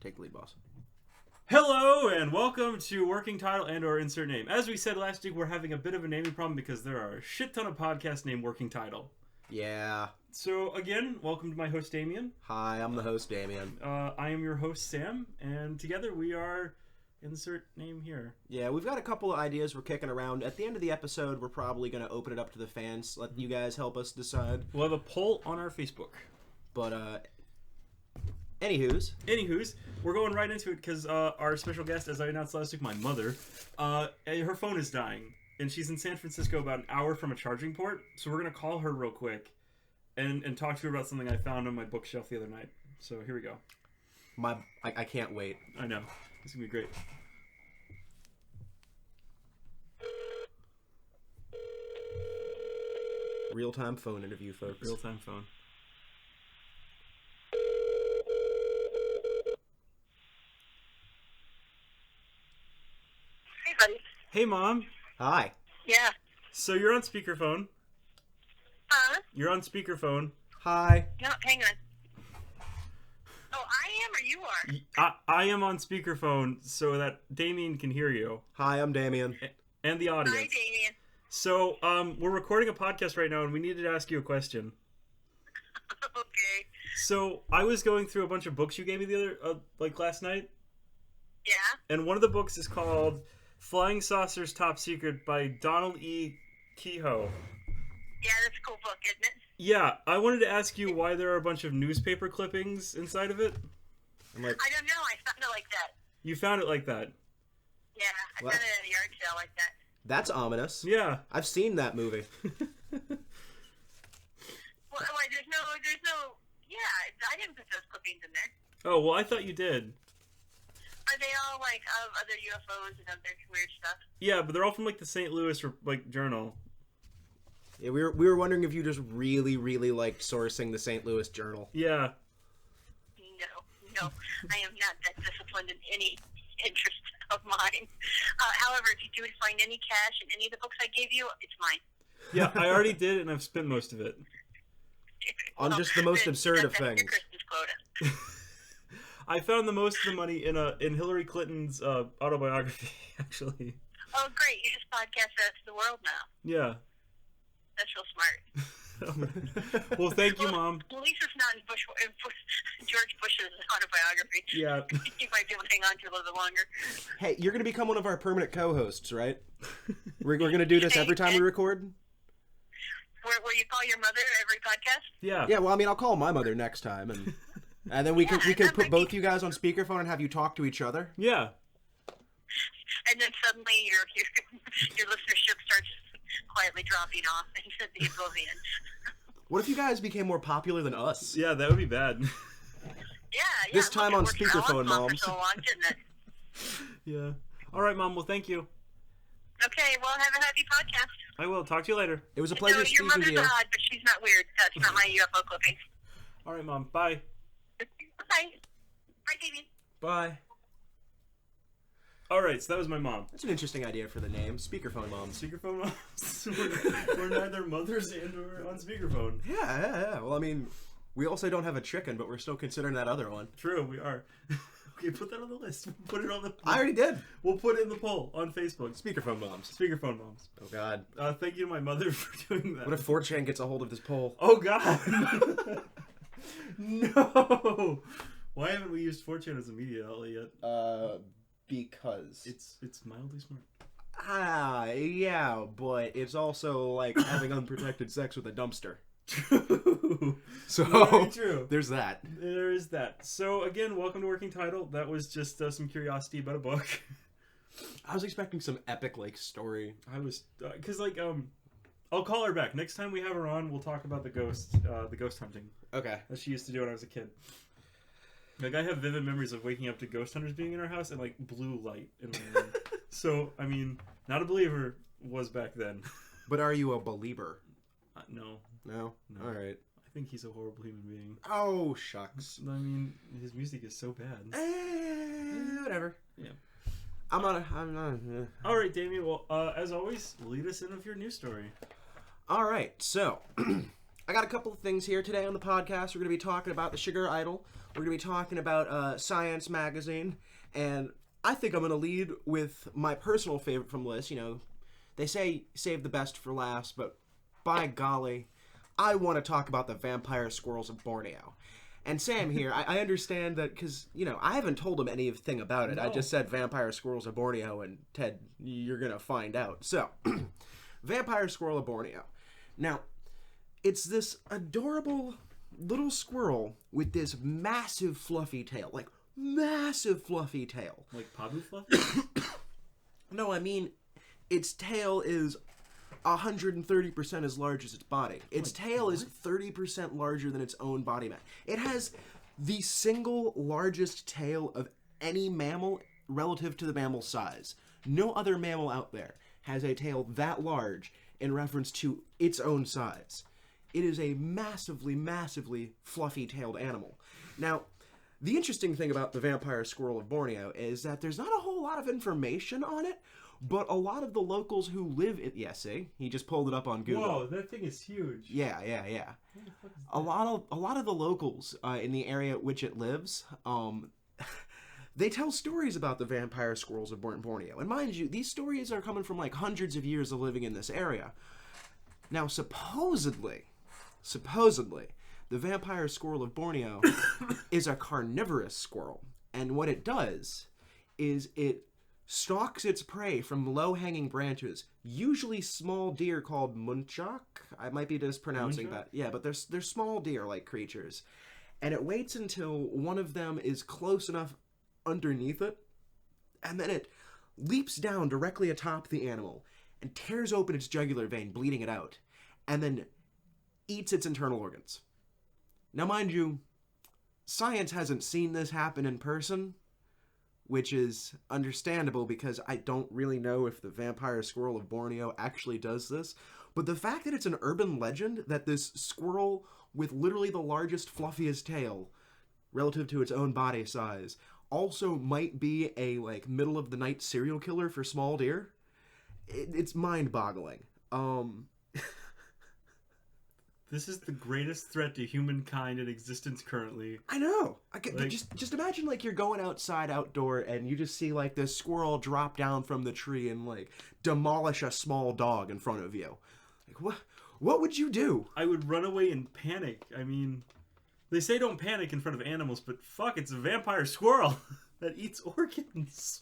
Take the lead, boss. Hello and welcome to Working Title and or Insert Name. As we said last week, we're having a bit of a naming problem because there are a shit ton of podcasts named Working Title. Yeah. So again, welcome to my host Damien. Hi, I'm the host Damien. I am your host Sam, and together we are Insert Name here. Yeah, we've got a couple of ideas we're kicking around. At the end of the episode, we're probably going to open it up to the fans, let you guys help us decide. We'll have a poll on our Facebook. But, Anywho's, we're going right into it because our special guest, as I announced last week, my mother, her phone is dying, and she's in San Francisco about an hour from a charging port, so we're going to call her real quick and talk to her about something I found on my bookshelf the other night. So here we go. I can't wait. I know. It's going to be great. Real-time phone interview, folks. Real-time phone. Hey, buddy. Hey, Mom. Hi. Yeah. So you're on speakerphone. Huh? You're on speakerphone. Hi. No, hang on. Oh, I am or you are? I am on speakerphone so that Damien can hear you. Hi, I'm Damien. And the audience. Hi, Damien. So, we're recording a podcast right now, and we needed to ask you a question. Okay. So, I was going through a bunch of books you gave me the other, last night, Yeah? and one of the books is called Flying Saucers Top Secret by Donald E. Kehoe. Yeah, that's a cool book, isn't it? Yeah, I wanted to ask you why there are a bunch of newspaper clippings inside of it. I don't know. I found it like that. You found it like that. Yeah, I What? found it at a yard sale like that. That's ominous. Yeah. I've seen that movie. Well, there's no... Yeah, I didn't put those clippings in there. Oh, well, I thought you did. Are they all, like, of other UFOs and other weird stuff? Yeah, but they're all from, the St. Louis, Journal. Yeah, we were wondering if you just really, really liked sourcing the St. Louis Journal. Yeah. No, I am not that disciplined in any interest of mine. However, if you do find any cash in any of the books I gave you, it's mine. Yeah, I already did it, and I've spent most of it. On just the most absurd of that's things. your Christmas quota. I found the most of the money in Hillary Clinton's autobiography, actually. Oh, great. You just podcast that to the world now. Yeah. That's real smart. Well, thank you, Mom. At least it's not in George Bush's autobiography. Yeah. You might be able to hang on to it a little bit longer. Hey, you're going to become one of our permanent co-hosts, right? We're going to do this every time we record? Where you call your mother every podcast? Yeah. Yeah, well, I mean, I'll call my mother next time, and then we could put both you guys on speakerphone and have you talk to each other. Yeah. And then suddenly your listenership starts quietly dropping off into the oblivion. What if you guys became more popular than us? Yeah, that would be bad. Yeah. This time look, on it worked speakerphone, for Mom. so long, didn't it? Yeah. All right, Mom. Well, thank you. Okay, well, have a happy podcast. I will. Talk to you later. It was a pleasure Your speaking mother's to you. odd, but she's not weird. That's not my UFO clipping. All right, Mom. Bye. Bye. Bye, Damien. Bye. All right, so that was my mom. That's an interesting idea for the name, speakerphone mom. Speakerphone moms. we're neither mothers and we're on speakerphone. Yeah. Well, I mean, we also don't have a chicken, but we're still considering that other one. True, we are. Okay, put that on the list. Put it on the... I already did. We'll put it in the poll on Facebook. Speakerphone moms. Speakerphone moms. Oh, God. Thank you to my mother for doing that. What if 4chan gets a hold of this poll? Oh, God. No. Why haven't we used 4chan as a media outlet yet? Because... It's mildly smart. Yeah, but it's also like having unprotected sex with a dumpster. True. So, very true. There's that. There is that. So, again, welcome to Working Title. That was just some curiosity about a book. I was expecting some epic, story. I was... Because, I'll call her back. Next time we have her on, we'll talk about the ghost hunting. Okay. That she used to do when I was a kid. I have vivid memories of waking up to ghost hunters being in our house and, blue light in my room. So, I mean, not a believer was back then. But are you a believer? No. No? All right. I think he's a horrible human being. Oh, shucks. I mean, his music is so bad. Whatever. Yeah. I'm not. All right, Damien. Well, as always, lead us in with your news story. All right. So, I got a couple of things here today on the podcast. We're going to be talking about the Sugar Idol. We're going to be talking about Science Magazine. And I think I'm going to lead with my personal favorite from the list. You know, they say save the best for last, but by golly, I want to talk about the vampire squirrels of Borneo. And Sam here, I understand that because, you know, I haven't told him anything about it. No. I just said vampire squirrels of Borneo, and Ted, you're going to find out. So, vampire squirrel of Borneo. Now, it's this adorable little squirrel with this massive fluffy tail. Like, massive fluffy tail. Like Pabu Fluffy? No, I mean, its tail is 130% as large as its body. Its tail is 30% larger than its own body mass. It has the single largest tail of any mammal relative to the mammal size. No other mammal out there has a tail that large in reference to its own size. It is a massively, massively fluffy-tailed animal. Now, the interesting thing about the vampire squirrel of Borneo is that there's not a whole lot of information on it, but a lot of the locals who live in... Yeah, see? He just pulled it up on Google. Whoa, that thing is huge. Yeah. What the fuck is that? A lot of the locals in the area at which it lives, they tell stories about the vampire squirrels of Borneo. And mind you, these stories are coming from like hundreds of years of living in this area. Now, supposedly, the vampire squirrel of Borneo is a carnivorous squirrel. And what it does is it stalks its prey from low-hanging branches, usually small deer called muntjak. I might be mispronouncing that. Yeah, but they're small deer-like creatures. And it waits until one of them is close enough underneath it, and then it leaps down directly atop the animal and tears open its jugular vein, bleeding it out, and then eats its internal organs. Now, mind you, science hasn't seen this happen in person, which is understandable because I don't really know if the vampire squirrel of Borneo actually does this. But the fact that it's an urban legend that this squirrel with literally the largest, fluffiest tail relative to its own body size also might be a like middle of the night serial killer for small deer, it's mind-boggling. This is the greatest threat to humankind in existence currently. I know. Like, just imagine like you're going outside outdoor and you just see like this squirrel drop down from the tree and like demolish a small dog in front of you. Like what would you do? I would run away in panic. I mean, they say don't panic in front of animals, but fuck, it's a vampire squirrel that eats organs.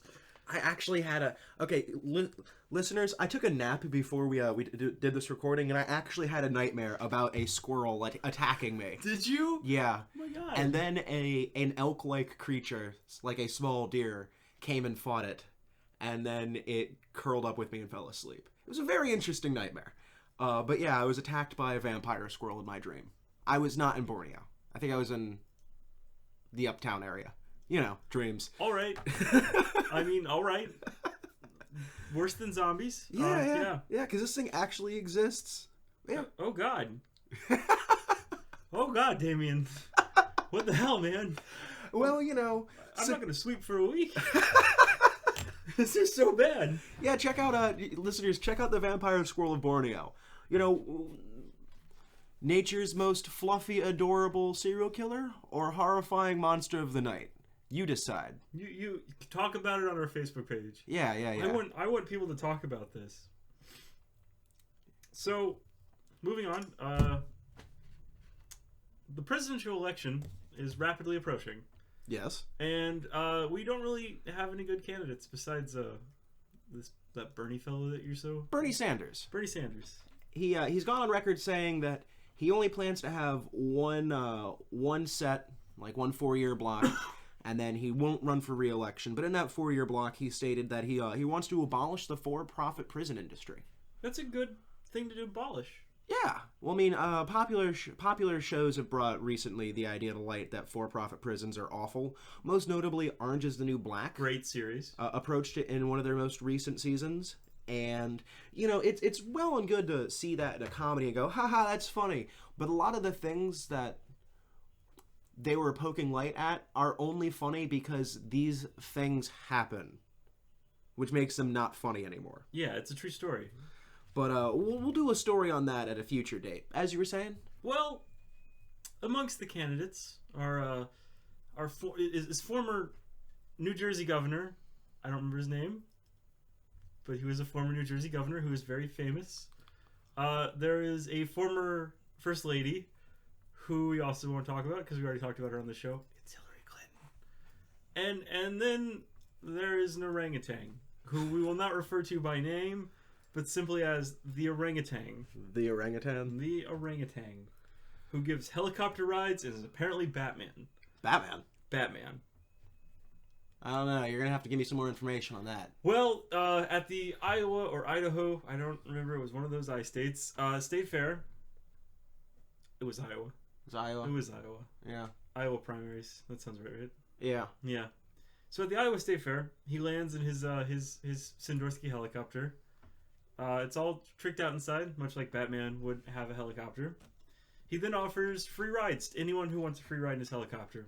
I actually had a... Okay, listeners, I took a nap before we did this recording, and I actually had a nightmare about a squirrel like attacking me. Did you? Yeah. Oh my god. And then an elk-like creature, like a small deer, came and fought it, and then it curled up with me and fell asleep. It was a very interesting nightmare. But yeah, I was attacked by a vampire squirrel in my dream. I was not in Borneo. I think I was in the uptown area. You know, dreams. All right. I mean, all right. Worse than zombies. Yeah, because this thing actually exists. Yeah. Oh, God. Oh, God, Damien. What the hell, man? Well, you know... I'm not going to sleep for a week. This is so bad. Yeah, check out, listeners, check out the vampire squirrel of Borneo. You know... Nature's most fluffy, adorable serial killer or horrifying monster of the night? You decide. You talk about it on our Facebook page. Yeah. I want people to talk about this. So, moving on. The presidential election is rapidly approaching. Yes. And we don't really have any good candidates besides that Bernie fellow that you're so... Bernie Sanders. Bernie Sanders. He's gone on record saying that he only plans to have one set, like one 4-year block, and then he won't run for re-election. But in that 4-year block, he stated that he wants to abolish the for-profit prison industry. That's a good thing to abolish. Yeah. Well, I mean, popular shows have brought recently the idea to light that for-profit prisons are awful. Most notably, Orange is the New Black. Great series. Approached it in one of their most recent seasons. And, you know, it's well and good to see that in a comedy and go, haha, that's funny. But a lot of the things that they were poking light at are only funny because these things happen, which makes them not funny anymore. Yeah, it's a true story. But we'll do a story on that at a future date. As you were saying? Well, amongst the candidates is former New Jersey governor. I don't remember his name, but he was a former New Jersey governor who is very famous. There is a former first lady who we also won't talk about because we already talked about her on the show. It's Hillary Clinton. And then there is an orangutan who we will not refer to by name, but simply as the orangutan. The orangutan? The orangutan, who gives helicopter rides and is apparently Batman. Batman? Batman. I don't know. You're going to have to give me some more information on that. Well, at the Iowa or Idaho, I don't remember, it was one of those I states, state fair. It was Iowa. It's Iowa? It was Iowa. Yeah. Iowa primaries. That sounds right? Yeah. Yeah. So at the Iowa State Fair, he lands in his Sandorski helicopter. It's all tricked out inside, much like Batman would have a helicopter. He then offers free rides to anyone who wants a free ride in his helicopter.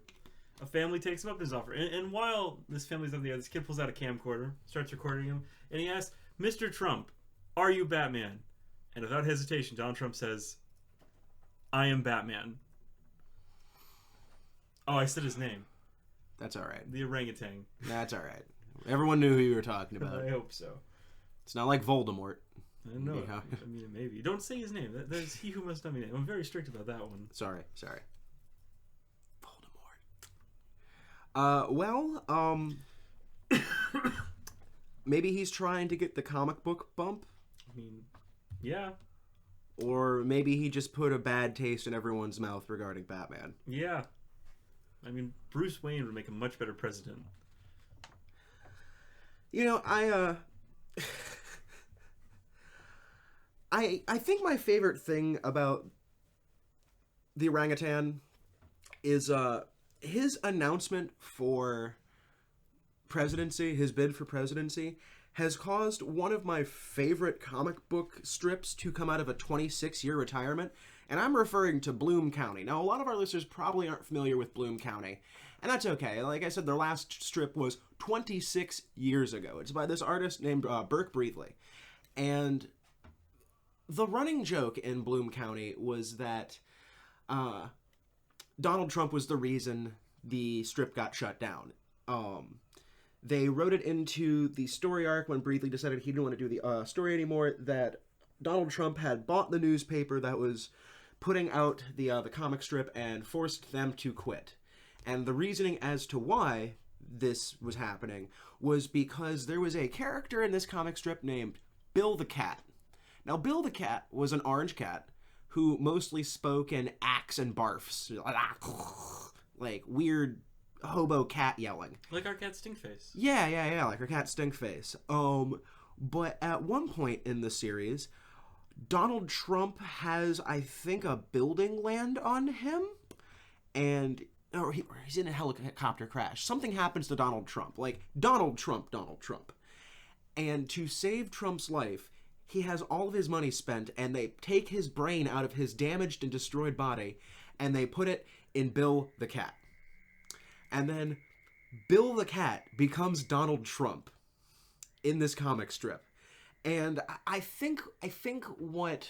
A family takes him up his offer. And while this family's up there, this kid pulls out a camcorder, starts recording him, and he asks, "Mr. Trump, are you Batman?" And without hesitation, Donald Trump says, "I am Batman." Oh, I said his name. That's all right. The orangutan. That's all right. Everyone knew who you were talking about. I hope so. It's not like Voldemort. I don't know. Yeah. I mean, maybe. Don't say his name. There's he who must not be named. I'm very strict about that one. Sorry. Voldemort. Maybe he's trying to get the comic book bump? I mean, yeah. Or maybe he just put a bad taste in everyone's mouth regarding Batman. Yeah. I mean, Bruce Wayne would make a much better president. You know, I think my favorite thing about the orangutan is his announcement for presidency, his bid for presidency, has caused one of my favorite comic book strips to come out of a 26-year retirement, and I'm referring to Bloom County. Now, a lot of our listeners probably aren't familiar with Bloom County, and that's okay. Like I said, their last strip was 26 years ago. It's by this artist named Burke Breathley, and the running joke in Bloom County was that Donald Trump was the reason the strip got shut down. They wrote it into the story arc when Breathley decided he didn't want to do the story anymore, that Donald Trump had bought the newspaper that was putting out the comic strip and forced them to quit. And the reasoning as to why this was happening was because there was a character in this comic strip named Bill the Cat. Now, Bill the Cat was an orange cat who mostly spoke in acts and barfs. Like weird hobo cat yelling. Like our cat Stinkface. Yeah, like our cat Stinkface. But at one point in the series, Donald Trump has, I think, a building land on him, and or he's in a helicopter crash. Something happens to Donald Trump, like Donald Trump. And to save Trump's life, he has all of his money spent, and they take his brain out of his damaged and destroyed body, and they put it in Bill the Cat. And then Bill the Cat becomes Donald Trump in this comic strip. And I think what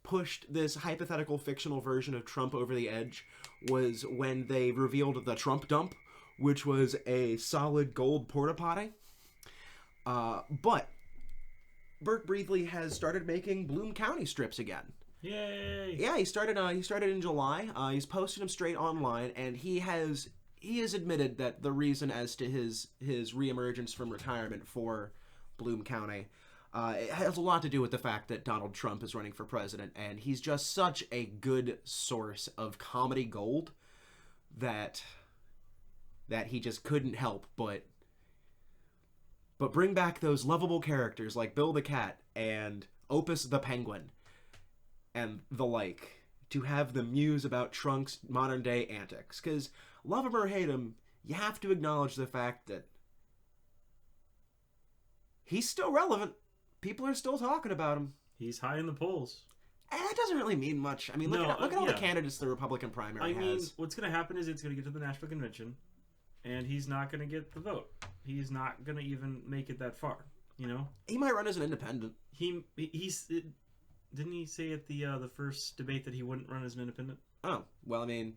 pushed this hypothetical fictional version of Trump over the edge was when they revealed the Trump dump, which was a solid gold porta potty. But Burke Breathley has started making Bloom County strips again. Yay! Yeah, he started in July. He's posted them straight online, and he has admitted that the reason as to his reemergence from retirement for Bloom County it has a lot to do with the fact that Donald Trump is running for president, and he's just such a good source of comedy gold that he just couldn't help but bring back those lovable characters like Bill the Cat and Opus the Penguin and the like to have them muse about Trump's modern day antics. Because love him or hate him, you have to acknowledge the fact that he's still relevant. People are still talking about him. He's high in the polls. And that doesn't really mean much. I mean, look at all the candidates the Republican primary has. I mean, what's going to happen is it's going to get to the National Convention, and he's not going to get the vote. He's not going to even make it that far, you know? He might run as an independent. Didn't he say at the first debate that he wouldn't run as an independent? Oh, well, I mean,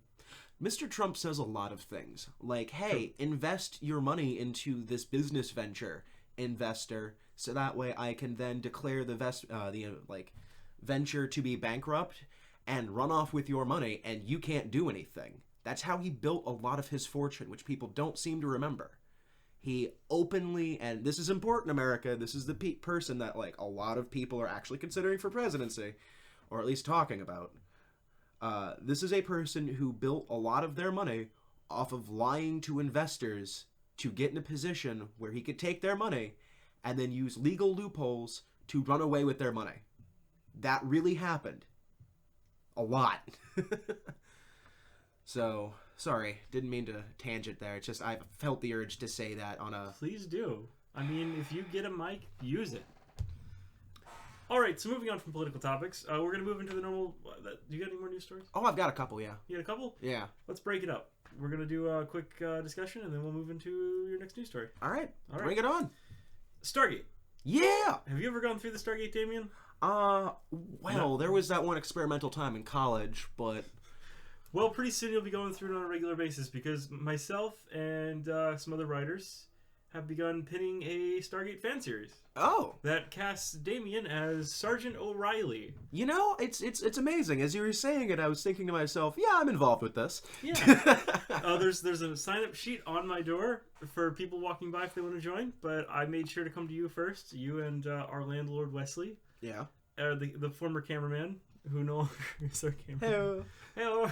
Mr. Trump says a lot of things. Like, hey, invest your money into this business venture, investor, so that way I can then declare the venture to be bankrupt and run off with your money, and you can't do anything. That's how he built a lot of his fortune, which people don't seem to remember. He openly, and this is important, America, this is the person that, like, a lot of people are actually considering for presidency, or at least talking about. This is a person who built a lot of their money off of lying to investors to get in a position where he could take their money and then use legal loopholes to run away with their money. That really happened. A lot. So, sorry, didn't mean to tangent there. It's just I felt the urge to say that on a... Please do. I mean, if you get a mic, use it. All right, so moving on from political topics, we're going to move into the normal... Do you got any more news stories? Oh, I've got a couple, yeah. You got a couple? Yeah. Let's break it up. We're going to do a quick discussion, and then we'll move into your next news story. All right. Bring it on. Stargate. Yeah! Have you ever gone through the Stargate, Damien? Well, there was that one experimental time in college, but... Well, pretty soon you'll be going through it on a regular basis, because myself and some other writers have begun pinning a Stargate fan series. Oh. That casts Damien as Sergeant O'Reilly. You know, it's amazing. As you were saying it, I was thinking to myself, yeah, I'm involved with this. Yeah. There's a sign-up sheet on my door for people walking by if they want to join, but I made sure to come to you first, you and our landlord, Wesley. Yeah. The former cameraman, who no longer is our cameraman. Hello. Hello.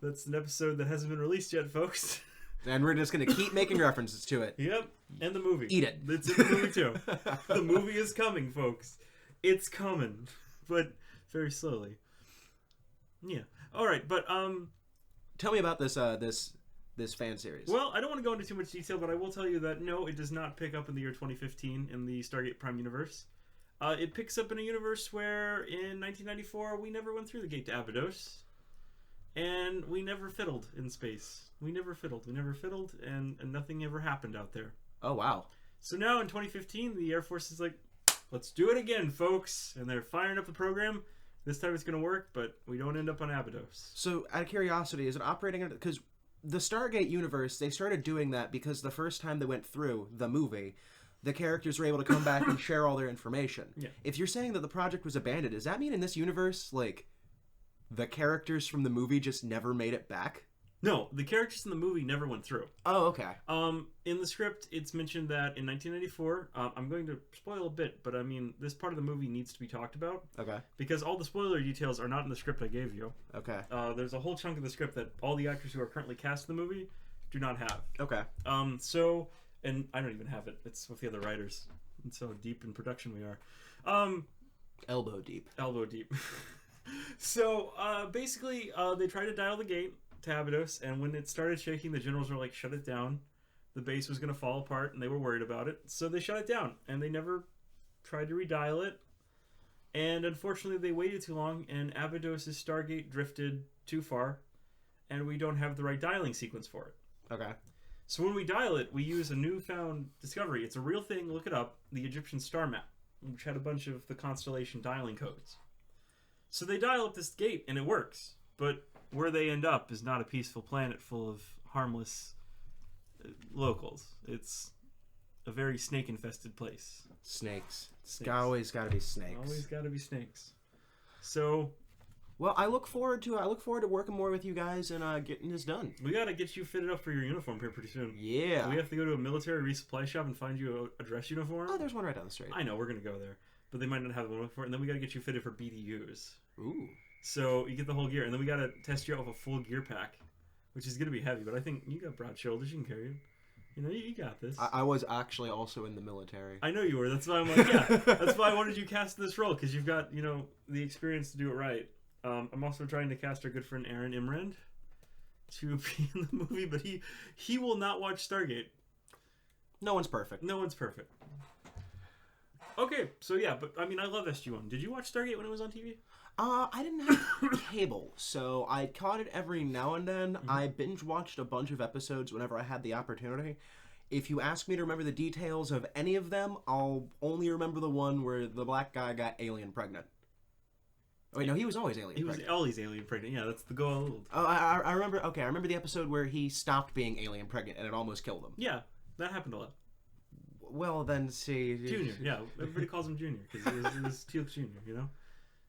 That's an episode that hasn't been released yet, folks. And we're just going to keep making references to it. Yep. And the movie. Eat it. It's in the movie, too. The movie is coming, folks. It's coming. But very slowly. Yeah. All right, but... Tell me about this this fan series. Well, I don't want to go into too much detail, but I will tell you that, no, it does not pick up in the year 2015 in the Stargate Prime universe. It picks up in a universe where, in 1994, we never went through the gate to Abydos. And we never fiddled in space. We never fiddled, and nothing ever happened out there. Oh, wow. So now in 2015, the Air Force is like, let's do it again, folks. And they're firing up the program. This time it's going to work, but we don't end up on Abydos. So, out of curiosity, is it operating... Because the Stargate universe, they started doing that because the first time they went through the movie, the characters were able to come back and share all their information. Yeah. If you're saying that the project was abandoned, does that mean in this universe, like, the characters from the movie just never made it back? No, the characters in the movie never went through. Oh, okay. In the script, it's mentioned that in 1994, I'm going to spoil a bit, but I mean, this part of the movie needs to be talked about. Okay. Because all the spoiler details are not in the script I gave you. Okay. There's a whole chunk of the script that all the actors who are currently cast in the movie do not have. Okay. And I don't even have it. It's with the other writers. And so deep in production we are. Elbow deep. Elbow deep. So, basically, they tried to dial the gate to Abydos, and when it started shaking, the generals were like, shut it down. The base was going to fall apart, and they were worried about it. So they shut it down, and they never tried to redial it. And unfortunately, they waited too long, and Abydos' Stargate drifted too far, and we don't have the right dialing sequence for it. Okay. So when we dial it, we use a newfound discovery. It's a real thing. Look it up. The Egyptian star map, which had a bunch of the constellation dialing codes. So they dial up this gate, and it works. But where they end up is not a peaceful planet full of harmless locals. It's a very snake-infested place. Snakes. It's always got to be snakes. Always got to be snakes. So... Well, I look forward to working more with you guys and getting this done. We got to get you fitted up for your uniform here pretty soon. Yeah. We have to go to a military resupply shop and find you a dress uniform. Oh, there's one right down the street. I know, we're going to go there. But they might not have the one for it. And then we got to get you fitted for BDUs. Ooh. So you get the whole gear. And then we got to test you out with a full gear pack, which is going to be heavy. But I think you got broad shoulders. You can carry it. You know, you got this. I was actually also in the military. I know you were. That's why I'm like, yeah. That's why I wanted you cast this role. Because you've got, you know, the experience to do it right. I'm also trying to cast our good friend Aaron Imrand to be in the movie. But he will not watch Stargate. No one's perfect. No one's perfect. Okay, so yeah, but I mean, I love SG-1. Did you watch Stargate when it was on TV? I didn't have cable, so I caught it every now and then. Mm-hmm. I binge watched a bunch of episodes whenever I had the opportunity. If you ask me to remember the details of any of them, I'll only remember the one where the black guy got alien pregnant. Oh, wait, no, he was always alien He was pregnant. always alien pregnant. Yeah, that's the goal. Oh, I remember. Okay, I remember the episode where he stopped being alien pregnant and it almost killed him. Yeah, that happened a lot. Well, then see. Junior, yeah, everybody calls him Junior because it was Teal'c Junior. You know.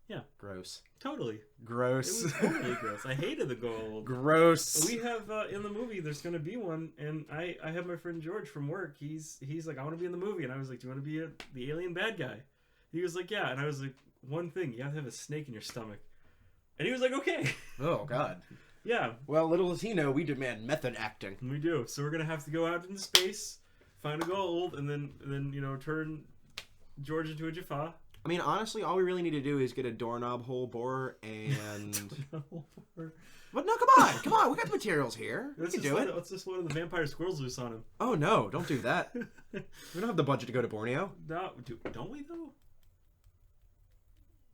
Yeah. Gross. Totally. It Gross. was totally gross. I hated the gold. Gross. We have in the movie. There's going to be one, and I have my friend George from work. He's like, I want to be in the movie, and I was like, do you want to be the alien bad guy? He was like, yeah, and I was like, one thing, you have to have a snake in your stomach, and he was like, okay. Oh God. Yeah. Well, little does he know, we demand method acting. We do. So we're gonna have to go out into space, find a gold, and then turn George into a Jaffa. I mean, honestly, all we really need to do is get a doorknob hole borer and. But no, come on, we got the materials here. We can do it. Let's just let the vampire squirrels loose on him. Oh no, don't do that. We don't have the budget to go to Borneo. No, don't we though?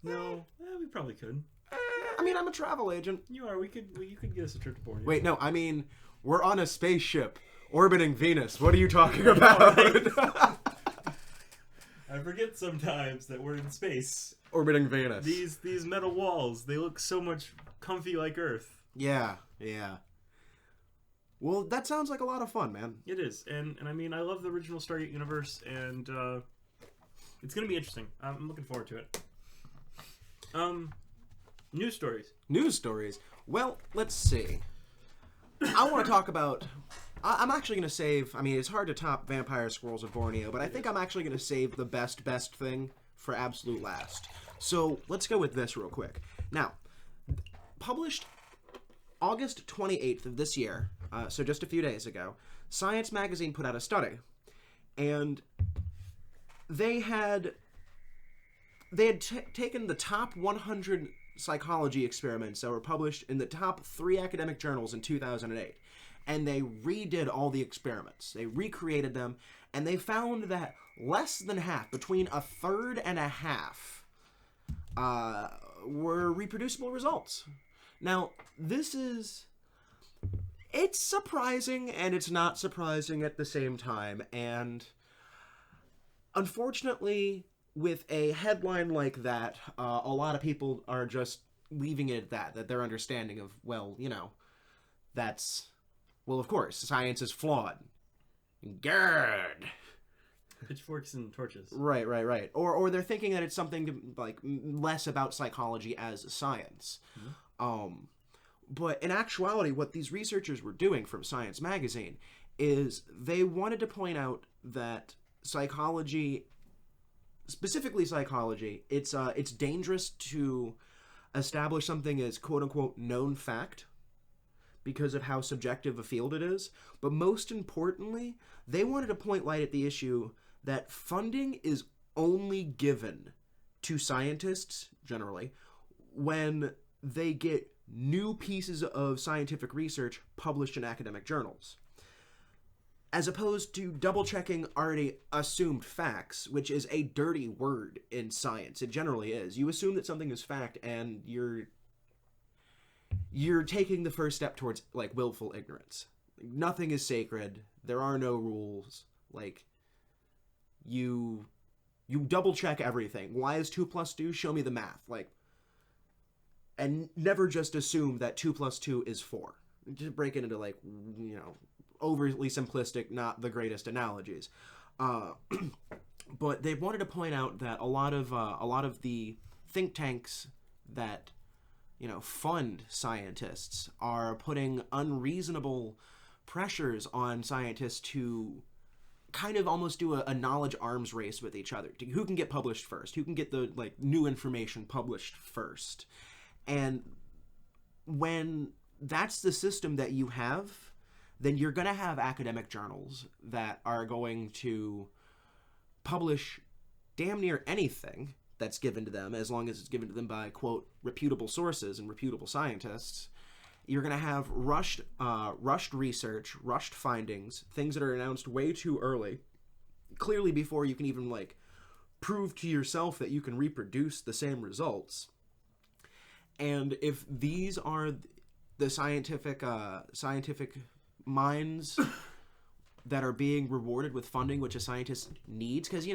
No, we probably could. I mean, I'm a travel agent. You are. You could get us a trip to Borneo. Wait, no, I mean, we're on a spaceship orbiting Venus. What are you talking about? I forget sometimes that we're in space. Orbiting Venus. These metal walls, they look so much comfy like Earth. Yeah. Well, that sounds like a lot of fun, man. It is, and I mean, I love the original Stargate universe, and it's gonna be interesting. I'm looking forward to it. News stories. Well, let's see. I want to talk about. I'm actually going to save. I mean, it's hard to top Vampire Squirrels of Borneo, but I think I'm actually going to save the best thing for absolute last. So let's go with this real quick. Now, published August 28th of this year, so just a few days ago, Science Magazine put out a study, and they had taken the top 100 psychology experiments that were published in the top 3 academic journals in 2008. And they redid all the experiments. They recreated them, and they found that less than half, between a third and a half, were reproducible results. Now, it's surprising, and it's not surprising at the same time, and unfortunately, with a headline like that, a lot of people are just leaving it at that their understanding of, well, that's... Well, of course, science is flawed. Good. Pitchforks and torches. Right. Or they're thinking that it's something like less about psychology as science. Mm-hmm. But in actuality, what these researchers were doing from Science Magazine is they wanted to point out that psychology, specifically psychology, it's dangerous to establish something as quote unquote known fact, because of how subjective a field it is. But most importantly, they wanted to point light at the issue that funding is only given to scientists, generally, when they get new pieces of scientific research published in academic journals, as opposed to double-checking already assumed facts, which is a dirty word in science. It generally is. You assume that something is fact, and you're taking the first step towards, like, willful ignorance. Nothing is sacred. There are no rules. Like, you double-check everything. Why is 2 + 2? Show me the math. Like, and never just assume that 2 + 2 is 4. Just break it into, like, overly simplistic, not the greatest analogies. But they wanted to point out that a lot of the think tanks that fund scientists are putting unreasonable pressures on scientists to kind of almost do a knowledge arms race with each other. Who can get published first? Who can get the new information published first? And when that's the system that you have, then you're going to have academic journals that are going to publish damn near anything that's given to them, as long as it's given to them by, quote, reputable sources and reputable scientists. You're going to have rushed research, rushed findings, things that are announced way too early, clearly before you can even, prove to yourself that you can reproduce the same results. And if these are the scientific minds that are being rewarded with funding, which a scientist needs, because,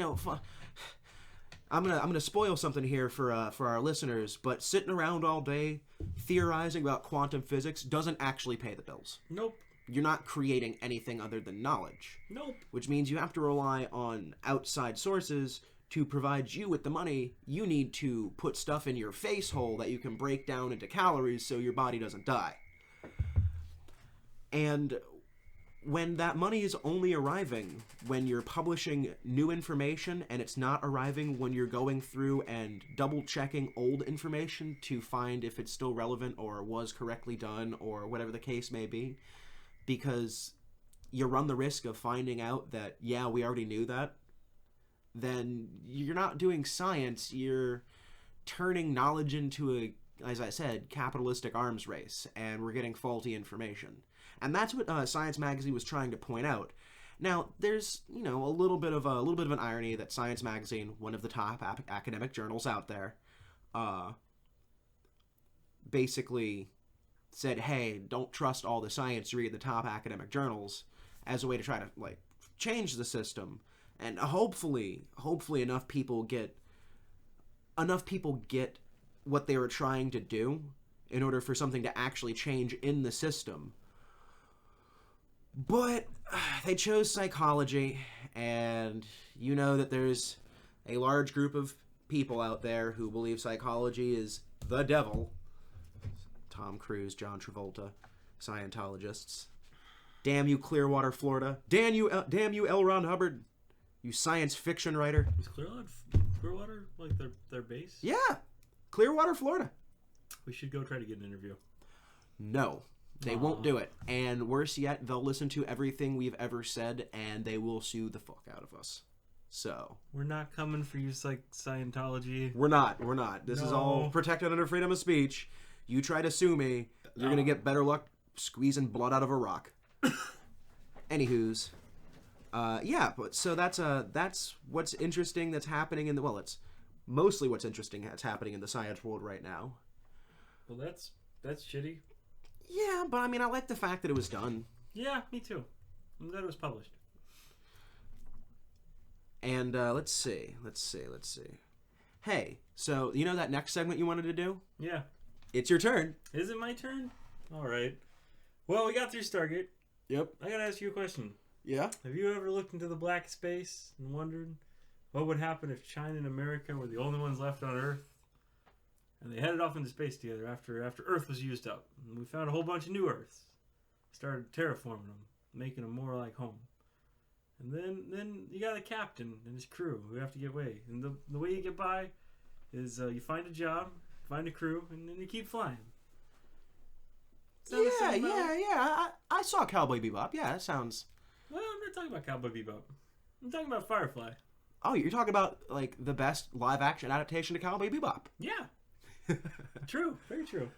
I'm gonna spoil something here for our listeners, but sitting around all day theorizing about quantum physics doesn't actually pay the bills. Nope. You're not creating anything other than knowledge. Nope. Which means you have to rely on outside sources to provide you with the money you need to put stuff in your face hole that you can break down into calories so your body doesn't die. And when that money is only arriving when you're publishing new information, and it's not arriving when you're going through and double checking old information to find if it's still relevant or was correctly done or whatever the case may be, because you run the risk of finding out that, yeah, we already knew that, then you're not doing science, you're turning knowledge into a, as I said, capitalistic arms race, and we're getting faulty information. And that's what Science Magazine was trying to point out. Now, there's, a little bit of an irony that Science Magazine, one of the top academic journals out there, basically said, hey, don't trust all the science you read in the top academic journals, as a way to try to change the system. And hopefully enough people get what they were trying to do in order for something to actually change in the system. But they chose psychology, and you know that there's a large group of people out there who believe psychology is the devil. Tom Cruise, John Travolta, Scientologists. Damn you, Clearwater, Florida. Damn you, L. Ron Hubbard, you science fiction writer. Is Clearwater like their base? Yeah, Clearwater, Florida. We should go try to get an interview. No. They won't do it. And worse yet, they'll listen to everything we've ever said, and they will sue the fuck out of us. So. We're not coming for you, Scientology. We're not. This is all protected under freedom of speech. You try to sue me, you're going to get better luck squeezing blood out of a rock. Anywho's. Yeah, but so that's what's interesting that's happening in the, well, it's mostly what's interesting that's happening in the science world right now. Well, that's shitty. Yeah, but I mean, I like the fact that it was done. Yeah, me too. I'm glad it was published. And let's see. Hey, so you know that next segment you wanted to do? Yeah. It's your turn. Is it my turn? All right. Well, we got through Stargate. Yep. I gotta ask you a question. Yeah? Have you ever looked into the black space and wondered what would happen if China and America were the only ones left on Earth? And they headed off into space together after Earth was used up. And we found a whole bunch of new Earths. Started terraforming them, making them more like home. And then you got a captain and his crew who have to get away. And the way you get by is you find a job, find a crew, and then you keep flying. Yeah. I saw Cowboy Bebop. Yeah, that sounds... Well, I'm not talking about Cowboy Bebop. I'm talking about Firefly. Oh, you're talking about, the best live-action adaptation to Cowboy Bebop. Yeah. True. Very true.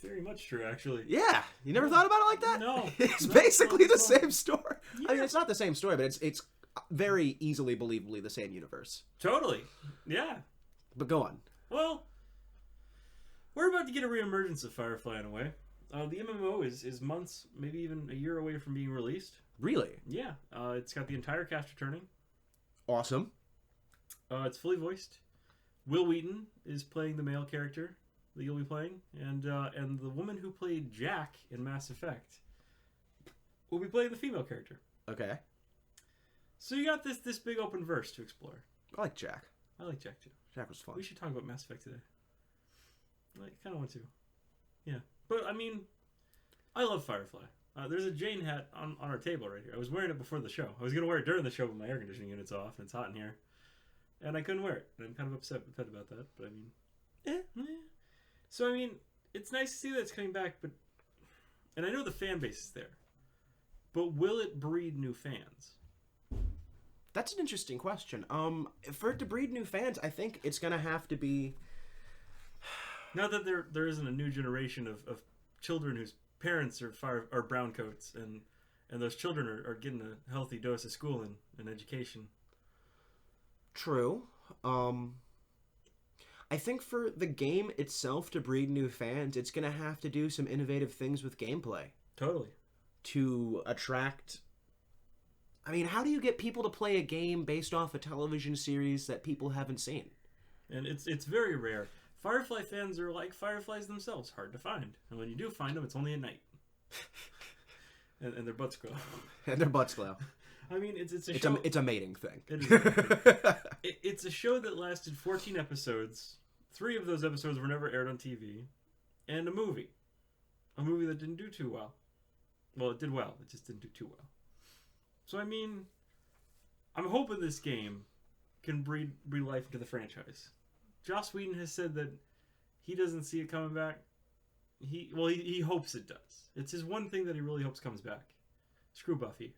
Very much true, actually. Yeah. You never thought about it like that? No. It's basically the same story. Yeah. I mean, it's not the same story, but it's very easily believably the same universe. Totally. Yeah. But go on. Well, we're about to get a reemergence of Firefly in a way. The MMO is months, maybe even a year away from being released. Really? Yeah. It's got the entire cast returning. Awesome. It's fully voiced. Will Wheaton is playing the male character that you'll be playing, and the woman who played Jack in Mass Effect will be playing the female character. Okay. So you got this big open verse to explore. I like Jack. I like Jack too. Jack was fun. We should talk about Mass Effect today. I kind of want to. Yeah. But, I mean, I love Firefly. There's a Jane hat on our table right here. I was wearing it before the show. I was going to wear it during the show, but my air conditioning unit's off, and it's hot in here. And I couldn't wear it. And I'm kind of upset about that, but I mean... So, I mean, it's nice to see that it's coming back, but... And I know the fan base is there. But will it breed new fans? That's an interesting question. For it to breed new fans, I think it's going to have to be... Now that there isn't a new generation of children whose parents are brown coats, and those children are getting a healthy dose of schooling and education. True. I think for the game itself to breed new fans, it's going to have to do some innovative things with gameplay. Totally. To attract... I mean, how do you get people to play a game based off a television series that people haven't seen? And it's very rare. Firefly fans are like fireflies themselves, hard to find. And when you do find them, it's only at night. and their butts glow. And their butts glow. I mean, it's a It's show. it's a mating thing. It is a mating thing. It's a show that lasted 14 episodes. 3 of those episodes were never aired on TV. And a movie. A movie that didn't do too well. Well, it did well. It just didn't do too well. So, I mean, I'm hoping this game can breathe life into the franchise. Joss Whedon has said that he doesn't see it coming back. He hopes it does. It's his one thing that he really hopes comes back. Screw Buffy.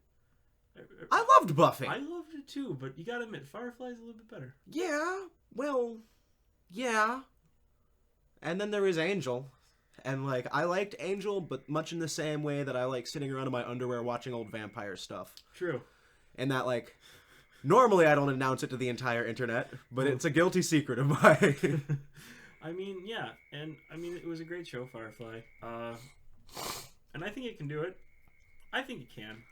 I loved Buffy. I loved it too, but you gotta admit, Firefly's a little bit better. Yeah, well, yeah. And then there is Angel. And, like, I liked Angel, but much in the same way that I like sitting around in my underwear watching old vampire stuff. True. And that, like, normally I don't announce it to the entire internet, but it's a guilty secret of mine. I mean, yeah. And, I mean, it was a great show, Firefly. And I think it can do it. I think it can.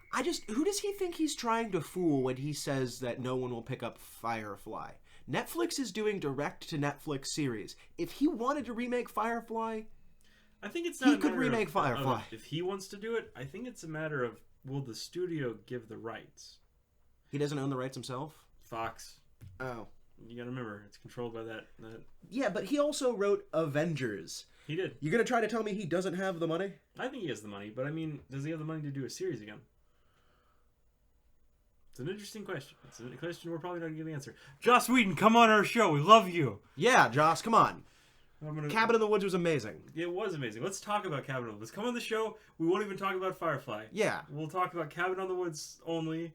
Who does he think he's trying to fool when he says that no one will pick up Firefly? Netflix is doing direct-to-Netflix series. If he wanted to remake Firefly, I think it's not he could remake Firefly. If he wants to do it, I think it's a matter of, will the studio give the rights? He doesn't own the rights himself? Fox. Oh. You gotta remember, it's controlled by that. Yeah, but he also wrote Avengers. He did. You gonna try to tell me he doesn't have the money? I think he has the money, but I mean, does he have the money to do a series again? It's an interesting question. It's a question we're probably not gonna get the answer. Joss Whedon, come on our show. We love you. Yeah, Joss, come on. Cabin in the Woods was amazing. It was amazing. Let's talk about Cabin in the Woods. Come on the show. We won't even talk about Firefly. Yeah. We'll talk about Cabin in the Woods only.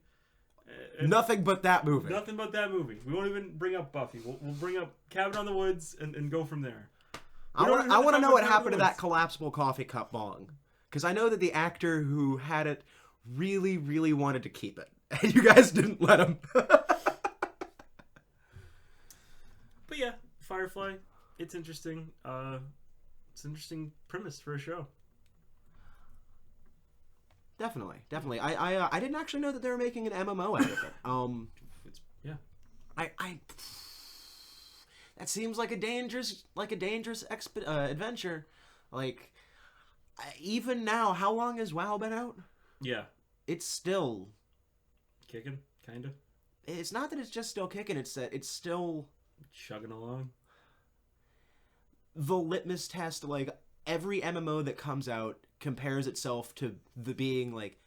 Nothing but that movie. Nothing but that movie. We won't even bring up Buffy. We'll bring up Cabin in the Woods and go from there. I want to know what happened to that collapsible coffee cup bong. Because I know that the actor who had it really, really wanted to keep it. And you guys didn't let him. But yeah, Firefly. It's interesting. It's an interesting premise for a show. Definitely. I didn't actually know that they were making an MMO out of it. Yeah. I that seems like a dangerous adventure. Like, even now, how long has WoW been out? Yeah. It's still Kicking, kind of. It's not that it's just still kicking. It's that it's still chugging along. The litmus test. Like, every MMO that comes out compares itself to being like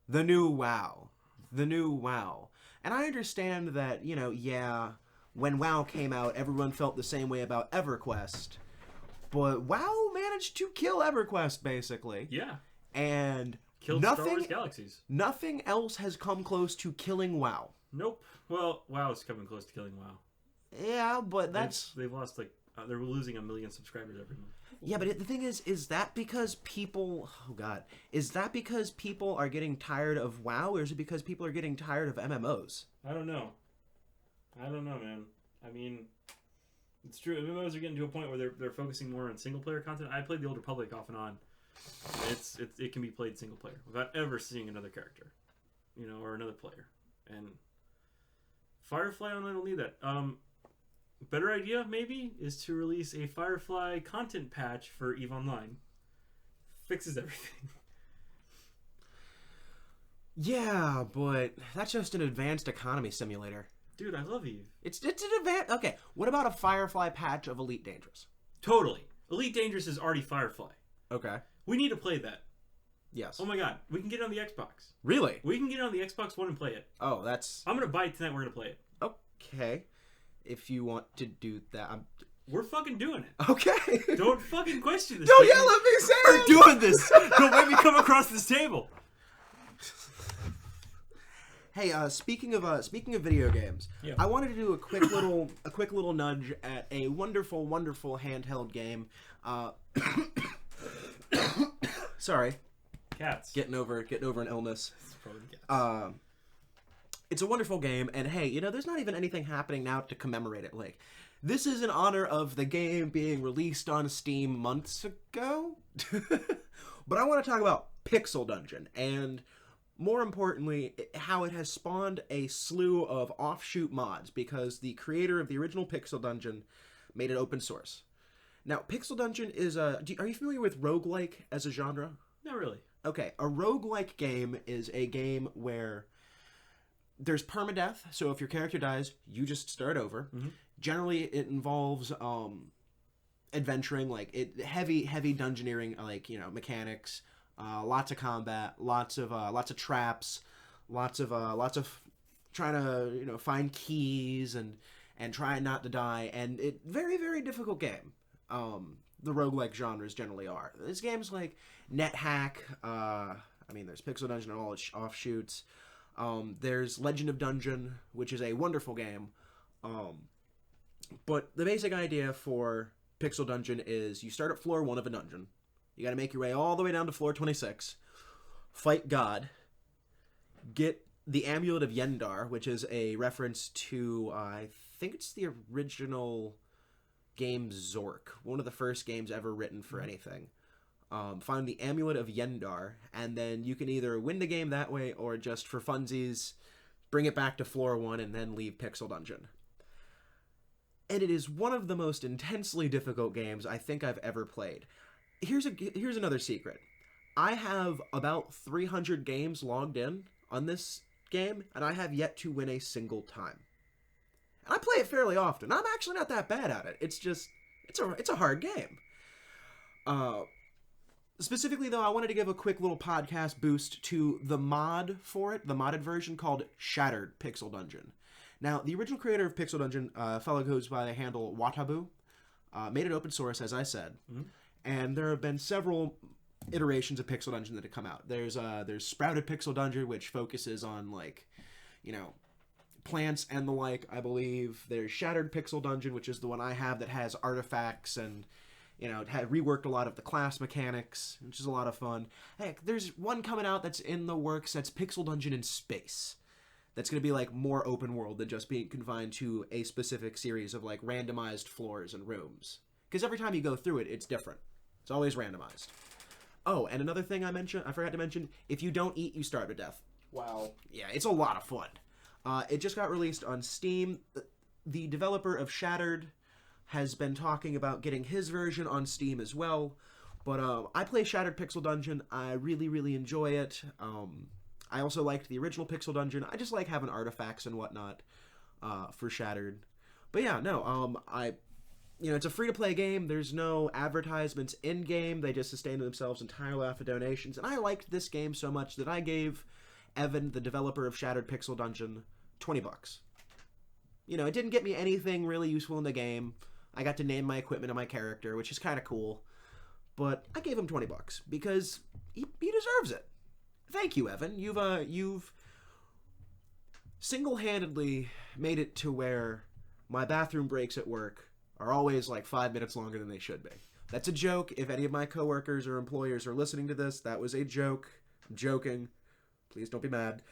the new WoW. And I understand that, yeah, when WoW came out, everyone felt the same way about EverQuest. But WoW managed to kill EverQuest, basically. Yeah. And killed Star Wars Galaxies. Nothing else has come close to killing WoW. Nope. Well, WoW's coming close to killing WoW. Yeah, but they've lost they're losing 1 million subscribers every month. Yeah, but the thing is that because people... Oh, God. Is that because people are getting tired of WoW, or is it because people are getting tired of MMOs? I don't know, man. I mean, it's true. MMOs are getting to a point where they're focusing more on single-player content. I played the Old Republic off and on. It can be played single-player without ever seeing another character, or another player. And Firefly Online will need that. Better idea, maybe, is to release a Firefly content patch for EVE Online. Fixes everything. Yeah, but that's just an advanced economy simulator. Dude, I love EVE. It's an advanced... Okay, what about a Firefly patch of Elite Dangerous? Totally. Elite Dangerous is already Firefly. Okay. We need to play that. Yes. Oh my god, we can get it on the Xbox. Really? We can get it on the Xbox One and play it. Oh, that's... I'm gonna buy it tonight, we're gonna play it. Okay. If you want to do that, we're fucking doing it. Okay. Don't fucking question this. Don't yell at me, Sam! We're doing this! Don't make me come across this table! Hey, speaking of video games, yeah. I wanted to do a quick little nudge at a wonderful handheld game. Sorry. Cats. Getting over an illness. It's probably cats. It's a wonderful game, and hey, there's not even anything happening now to commemorate it. Like, this is in honor of the game being released on Steam months ago. But I want to talk about Pixel Dungeon, and more importantly, how it has spawned a slew of offshoot mods, because the creator of the original Pixel Dungeon made it open source. Now, Pixel Dungeon is are you familiar with roguelike as a genre? Not really. Okay, a roguelike game is a game where there's permadeath, so if your character dies, you just start over. Mm-hmm. Generally, it involves adventuring, heavy dungeoneering, mechanics, lots of combat, lots of traps, lots of trying to find keys and trying not to die, and it very, very difficult game. The roguelike genres generally are. This game's like NetHack. There's Pixel Dungeon and all its offshoots. There's Legend of Dungeon, which is a wonderful game. But the basic idea for Pixel Dungeon is you start at floor 1 of a dungeon. You got to make your way all the way down to floor 26. Fight God. Get the Amulet of Yendar, which is a reference to, I think it's the original game Zork, one of the first games ever written for anything. Find the Amulet of Yendar, and then you can either win the game that way or just for funsies bring it back to floor 1 and then leave Pixel Dungeon. And it is one of the most intensely difficult games I think I've ever played. Here's another secret. I have about 300 games logged in on this game, and I have yet to win a single time. And I play it fairly often. I'm actually not that bad at it. It's just, it's a hard game. Specifically, though, I wanted to give a quick little podcast boost to the mod for it, the modded version called Shattered Pixel Dungeon. Now, the original creator of Pixel Dungeon, a fellow goes by the handle Watabu, made it open source, as I said. Mm-hmm. And there have been several iterations of Pixel Dungeon that have come out. There's Sprouted Pixel Dungeon, which focuses on, plants and the like, I believe. There's Shattered Pixel Dungeon, which is the one I have that has artifacts and, it had reworked a lot of the class mechanics, which is a lot of fun. Heck, there's one coming out that's in the works that's Pixel Dungeon in Space. That's going to be, more open world than just being confined to a specific series of, randomized floors and rooms. Because every time you go through it, it's different. It's always randomized. Oh, and another thing I forgot to mention, if you don't eat, you starve to death. Wow. Yeah, it's a lot of fun. It just got released on Steam. The developer of Shattered has been talking about getting his version on Steam as well. But I play Shattered Pixel Dungeon. I really, really enjoy it. I also liked the original Pixel Dungeon. I just like having artifacts and whatnot for Shattered. But yeah, no, it's a free-to-play game. There's no advertisements in-game. They just sustain themselves entirely off of donations. And I liked this game so much that I gave Evan, the developer of Shattered Pixel Dungeon, $20. It didn't get me anything really useful in the game. I got to name my equipment and my character, which is kind of cool. But I gave him $20 because he deserves it. Thank you, Evan. You've single-handedly made it to where my bathroom breaks at work are always 5 minutes longer than they should be. That's a joke. If any of my coworkers or employers are listening to this, that was a joke. I'm joking. Please don't be mad.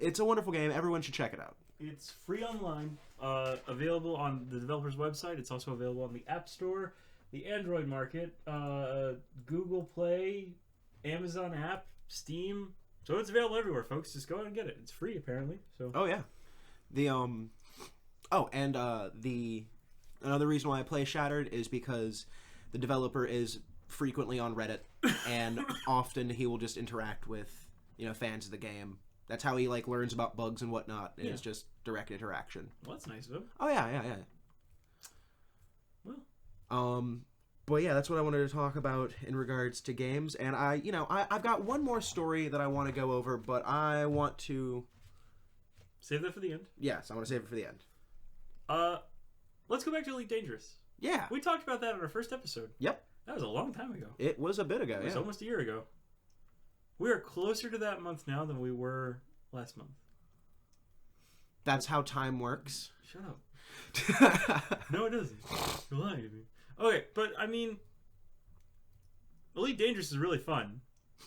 It's a wonderful game. Everyone should check it out. It's free online, available on the developer's website. It's also available on the App Store, the Android market, Google Play, Amazon app, Steam. So it's available everywhere, folks. Just go out and get it. It's free, apparently. So. Oh yeah. Another reason why I play Shattered is because the developer is frequently on Reddit, and often he will just interact with fans of the game. That's how he learns about bugs and whatnot. It's just direct interaction. Well, that's nice of him. Oh yeah. Well. But yeah, that's what I wanted to talk about in regards to games. And I've got one more story that I want to go over, but I want to save that for the end. Yes, I want to save it for the end. Let's go back to Elite Dangerous. Yeah. We talked about that in our first episode. Yep. That was a long time ago. It was a bit ago, It was almost a year ago. We are closer to that month now than we were last month. That's how time works. Shut up. No, it doesn't. You're lying to me. Okay, but Elite Dangerous is really fun.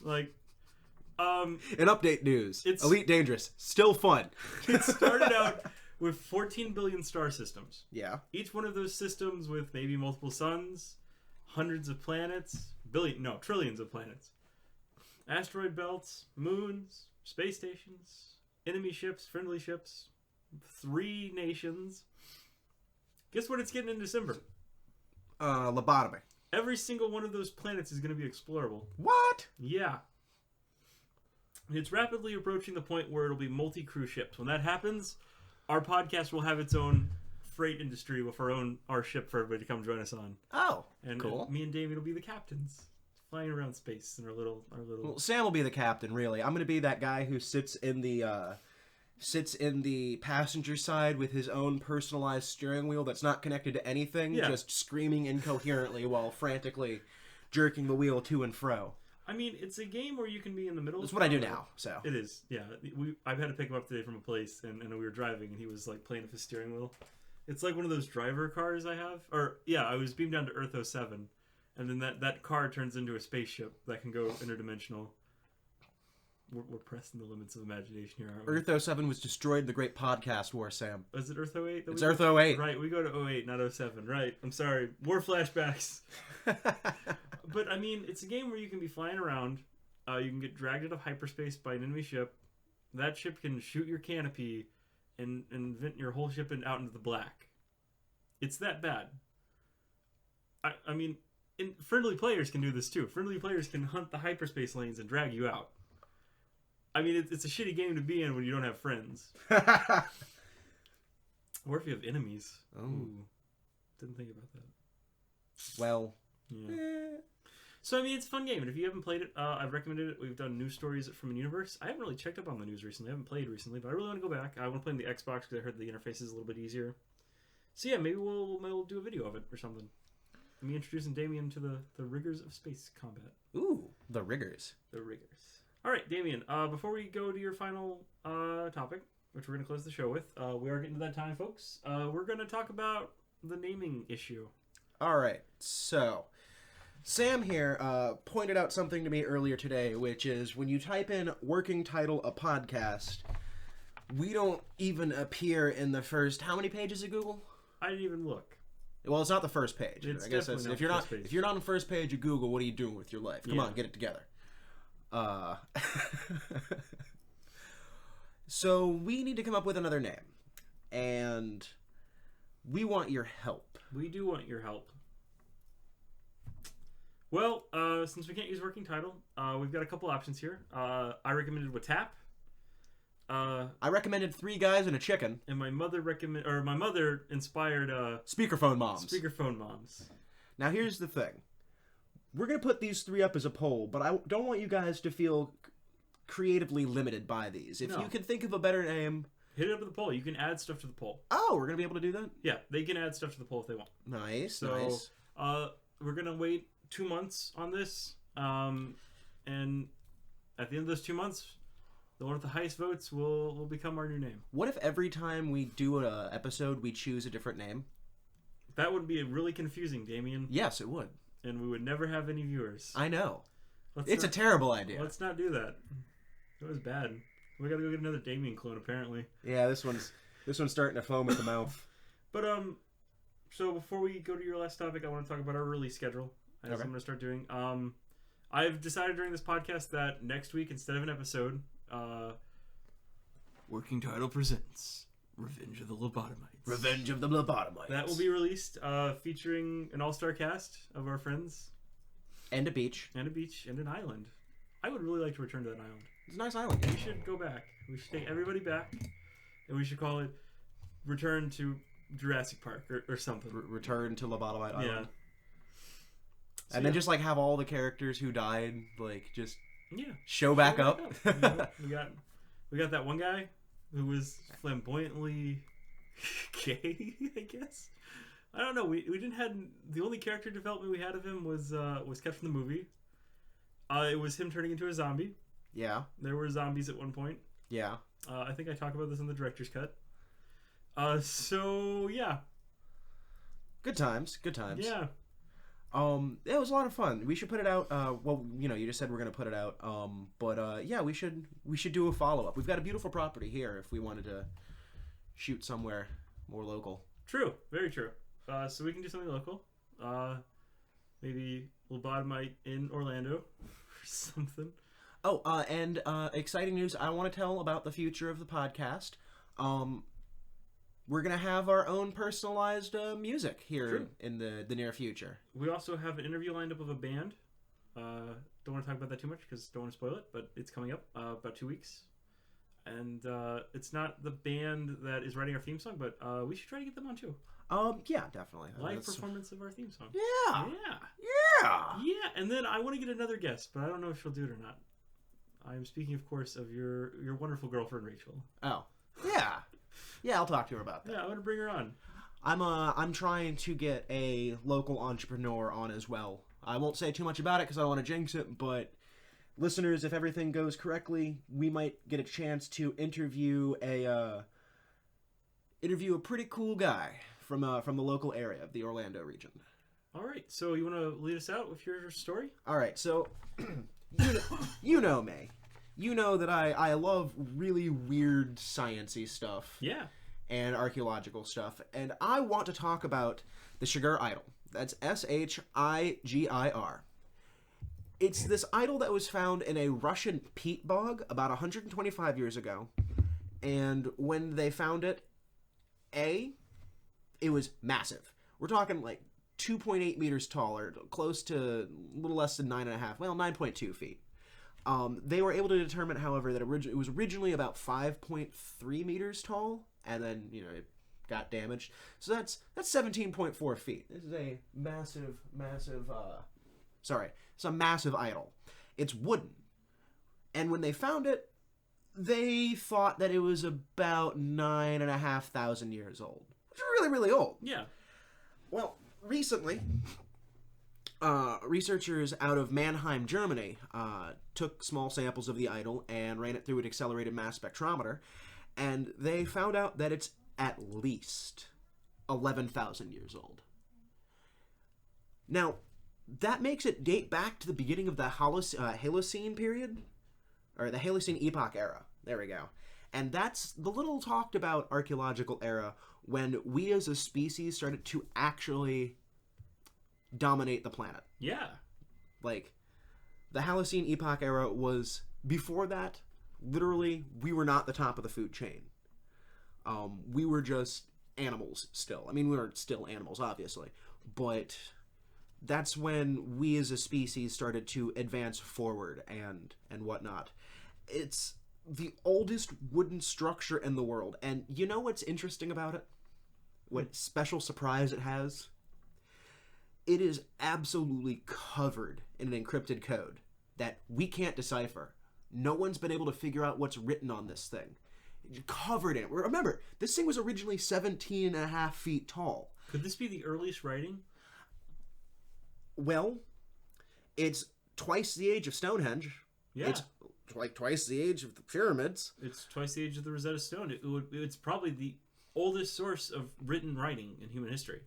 In update news, Elite Dangerous, still fun. It started out with 14 billion star systems. Yeah. Each one of those systems with maybe multiple suns, hundreds of planets, trillions of planets. Asteroid belts, moons, space stations, enemy ships, friendly ships, 3 nations. Guess what it's getting in December? Lobotomy. Every single one of those planets is going to be explorable. What? Yeah. It's rapidly approaching the point where it'll be multi-cruise ships. When that happens, our podcast will have its own freight industry with our ship for everybody to come join us on. Oh, And cool. me and Damien will be the captains, flying around space in our little. Well, Sam will be the captain. Really, I'm gonna be that guy who sits in the passenger side with his own personalized steering wheel that's not connected to anything, just screaming incoherently while frantically jerking the wheel to and fro. I mean, it's a game where you can be in the middle. That's what I do now. So it is. Yeah, I've had to pick him up today from a place, and we were driving, and he was like playing with his steering wheel. It's like one of those driver cars I have. I was beamed down to Earth 07, and then that car turns into a spaceship that can go interdimensional. We're pressing the limits of imagination here, aren't we? Earth 07 was destroyed in the Great Podcast War, Sam. Is it Earth 08? It's Earth 08. Right, we go to 08, not 07. Right, I'm sorry. More flashbacks. But, I mean, it's a game where you can be flying around. You can get dragged out of hyperspace by an enemy ship. That ship can shoot your canopy and vent your whole ship out into the black. It's that bad. I mean, friendly players can do this too. Friendly players can hunt the hyperspace lanes and drag you out. I mean, it's a shitty game to be in when you don't have friends. Or if you have enemies. Oh. Ooh, didn't think about that. Well, yeah. So, I mean, it's a fun game, and if you haven't played it, I've recommended it. We've done news stories from the universe. I haven't really checked up on the news recently. I haven't played recently, but I really want to go back. I want to play on the Xbox because I heard the interface is a little bit easier. So, yeah, maybe we'll do a video of it or something. Me introducing Damien to the rigors of space combat. ooh, the rigors. The rigors. All right, Damien, before we go to your final topic, which we're going to close the show with, we are getting to that time, folks. We're going to talk about the naming issue. All right, so Sam here pointed out something to me earlier today, which is when you type in working title a podcast, we don't even appear in the first, how many pages of Google? I didn't even look. Well, it's not the first page. It's I guess definitely that's, not if you're not on the first page of Google, what are you doing with your life? Come on, get it together. So we need to come up with another name, and we want your help. We do want your help. Well, since we can't use working title, we've got a couple options here. I recommended WTAP. I recommended 3 Guys and a Chicken. And my mother inspired Speakerphone Moms. Speakerphone Moms. Now here's the thing. We're going to put these 3 up as a poll, but I don't want you guys to feel creatively limited by these. If you can think of a better name... Hit it up with the poll. You can add stuff to the poll. Oh, we're going to be able to do that? Yeah, they can add stuff to the poll if they want. Nice, So, nice. we're going to wait 2 months on this. And at the end of those 2 months, the one with the highest votes will become our new name. What if every time we do an episode, we choose a different name? That would be really confusing, Damien. Yes, it would. And we would never have any viewers. I know. It's a terrible idea. Let's not do that. It was bad. We gotta go get another Damien clone, apparently. Yeah, this one's starting to foam at the mouth. But so before we go to your last topic, I want to talk about our release schedule. As I'm gonna start doing. I've decided during this podcast that next week, instead of an episode, Working Title presents Revenge of the Lobotomites. Revenge of the Lobotomites. That will be released, featuring an all-star cast of our friends. And a beach. And a beach and an island. I would really like to return to that island. It's a nice island. We should go back. We should take everybody back, and we should call it Return to Jurassic Park or something. Return to Lobotomite Island. Yeah. And then just like have all the characters who died just yeah show back up. we got that one guy who was flamboyantly gay, I guess. I don't know. We didn't have the only character development we had of him was kept from the movie. It was him turning into a zombie. Yeah. There were zombies at one point. Yeah. I think I talked about this in the director's cut. So yeah. Good times. Good times. Yeah. It was a lot of fun. We should put it out. Well, you just said we're gonna put it out. But yeah, we should do a follow up. We've got a beautiful property here. If we wanted to shoot somewhere more local. True. Very true. So we can do something local. Maybe Lobotomite in Orlando or something. Oh, and exciting news I want to tell about the future of the podcast. we're gonna have our own personalized music here True. in the near future. We also have an interview lined up of a band. Don't want to talk about that too much because don't want to spoil it, but it's coming up about 2 weeks. And it's not the band that is writing our theme song, but we should try to get them on too. Yeah, definitely. Live performance of our theme song. Yeah. Yeah, and then I want to get another guest, but I don't know if she'll do it or not. I'm speaking, of course, of your wonderful girlfriend, Rachel. Oh. Yeah. Yeah, I'll talk to her about that. Yeah, I want to bring her on. I'm trying to get a local entrepreneur on as well. I won't say too much about it because I don't want to jinx it, but listeners, if everything goes correctly, we might get a chance to interview a pretty cool guy from the local area of the Orlando region. All right, so you want to lead us out with your story? All right, so you know me. You know that I love really weird science-y stuff. Yeah. And archaeological stuff. And I want to talk about the Shigur idol. That's Shigir. It's this idol that was found in a Russian peat bog about 125 years ago. And when they found it, it was massive. We're talking like 2.8 meters tall, or close to a little less than 9.2 feet. They were able to determine, however, that it was originally about 5.3 meters tall, and then, it got damaged. So that's 17.4 feet. This is a massive it's a massive idol. It's wooden. And when they found it, they thought that it was about 9,500 years old. Which is really, really old. Yeah. Well, recently, researchers out of Mannheim, Germany, took small samples of the idol and ran it through an accelerated mass spectrometer, and they found out that it's at least 11,000 years old. Now, that makes it date back to the beginning of the Holocene period, or the Holocene epoch era. There we go. And that's the little talked about archaeological era when we as a species started to actually dominate the planet. Yeah. Like, the Holocene epoch era was, before that, literally, we were not the top of the food chain. We were just animals still. I mean, we were still animals, obviously. But that's when we as a species started to advance forward and whatnot. It's the oldest wooden structure in the world. And you know what's interesting about it? What special surprise it has? It is absolutely covered in an encrypted code that we can't decipher. No one's been able to figure out what's written on this thing. Covered in it. Remember, this thing was originally 17.5 feet tall. Could this be the earliest writing? Well, it's twice the age of Stonehenge. Yeah. It's like twice the age of the pyramids. It's twice the age of the Rosetta Stone. It's probably the oldest source of written writing in human history.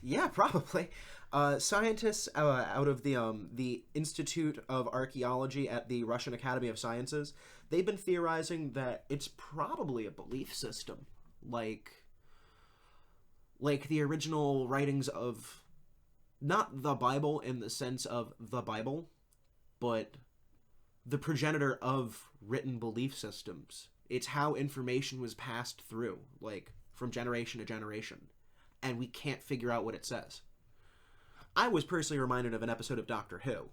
Yeah, probably. Scientists out of the Institute of Archaeology at the Russian Academy of Sciences, they've been theorizing that it's probably a belief system, like the original writings of, not the Bible in the sense of the Bible, but the progenitor of written belief systems. It's how information was passed through, like, from generation to generation. And we can't figure out what it says. I was personally reminded of an episode of Doctor Who.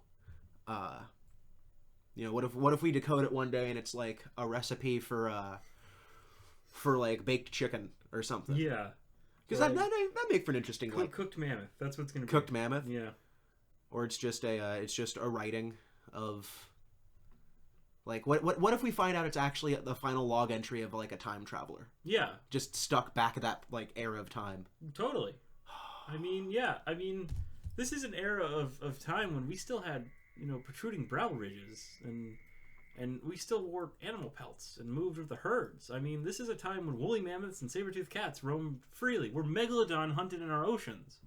What if we decode it one day and it's like a recipe for like baked chicken or something? Yeah, because that make for an interesting cooked mammoth. That's what's gonna be cooked mammoth. Yeah, or it's just a writing of. Like, what if we find out it's actually the final log entry of, like, a time traveler? Yeah. Just stuck back at that, like, era of time. Totally. I mean, yeah. I mean, this is an era of time when we still had, protruding brow ridges, and we still wore animal pelts and moved with the herds. I mean, this is a time when woolly mammoths and saber-toothed cats roamed freely. We're megalodon hunted in our oceans.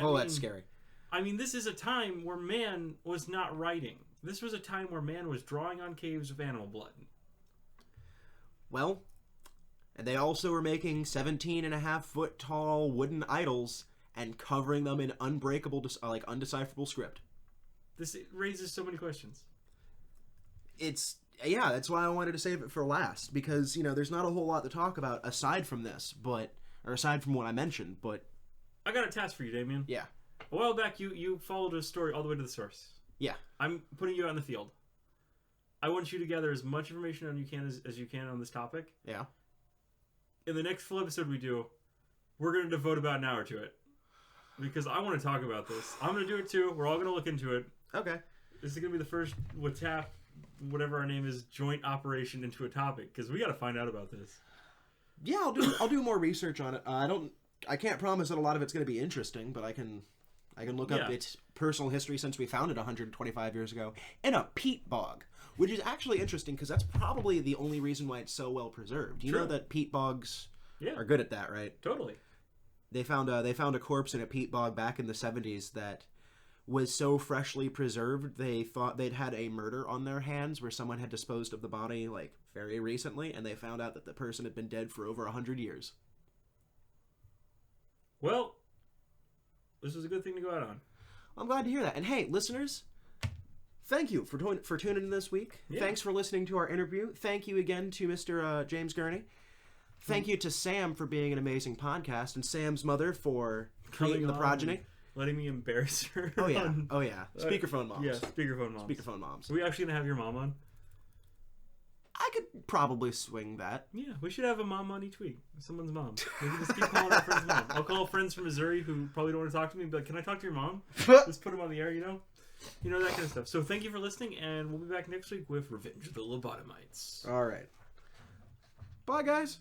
That's scary. I mean, this is a time where man was not writing. This was a time where man was drawing on caves of animal blood. Well, and they also were making 17.5 foot tall wooden idols and covering them in unbreakable, undecipherable script. This raises so many questions. It's yeah, that's why I wanted to save it for last, because, you know, there's not a whole lot to talk about aside from this, or aside from what I mentioned, but... I got a task for you, Damien. Yeah. A while back, you followed a story all the way to the source. Yeah. I'm putting you out in the field. I want you to gather as much information as you can on this topic. Yeah. In the next full episode we do, we're going to devote about an hour to it. Because I want to talk about this. I'm going to do it too. We're all going to look into it. Okay. This is going to be the first WTAP, whatever our name is, joint operation into a topic. Because we got to find out about this. Yeah, I'll do more research on it. I can't promise that a lot of it's going to be interesting, but I can look up its personal history since we found it 125 years ago in a peat bog, which is actually interesting because that's probably the only reason why it's so well preserved. You know that peat bogs are good at that, right? Totally. They found a corpse in a peat bog back in the 70s that was so freshly preserved they thought they'd had a murder on their hands where someone had disposed of the body like very recently, and they found out that the person had been dead for over 100 years. Well, this was a good thing to go out on. I'm glad to hear that. And hey, listeners, thank you for tuning in this week. Yeah. Thanks for listening to our interview. Thank you again to Mr. James Gurney. Thank you to Sam for being an amazing podcast, and Sam's mother for creating the progeny. Letting me embarrass her. Oh yeah. Oh yeah. Speakerphone moms. Yeah, speakerphone moms. Speakerphone moms. Are we actually gonna have your mom on? I could probably swing that. Yeah, we should have a mom on each week. Someone's mom. We can just keep calling our friends' mom. I'll call friends from Missouri who probably don't want to talk to me, but can I talk to your mom? Just put them on the air, you know? You know, that kind of stuff. So thank you for listening, and we'll be back next week with Revenge of the Lobotomites. All right. Bye, guys.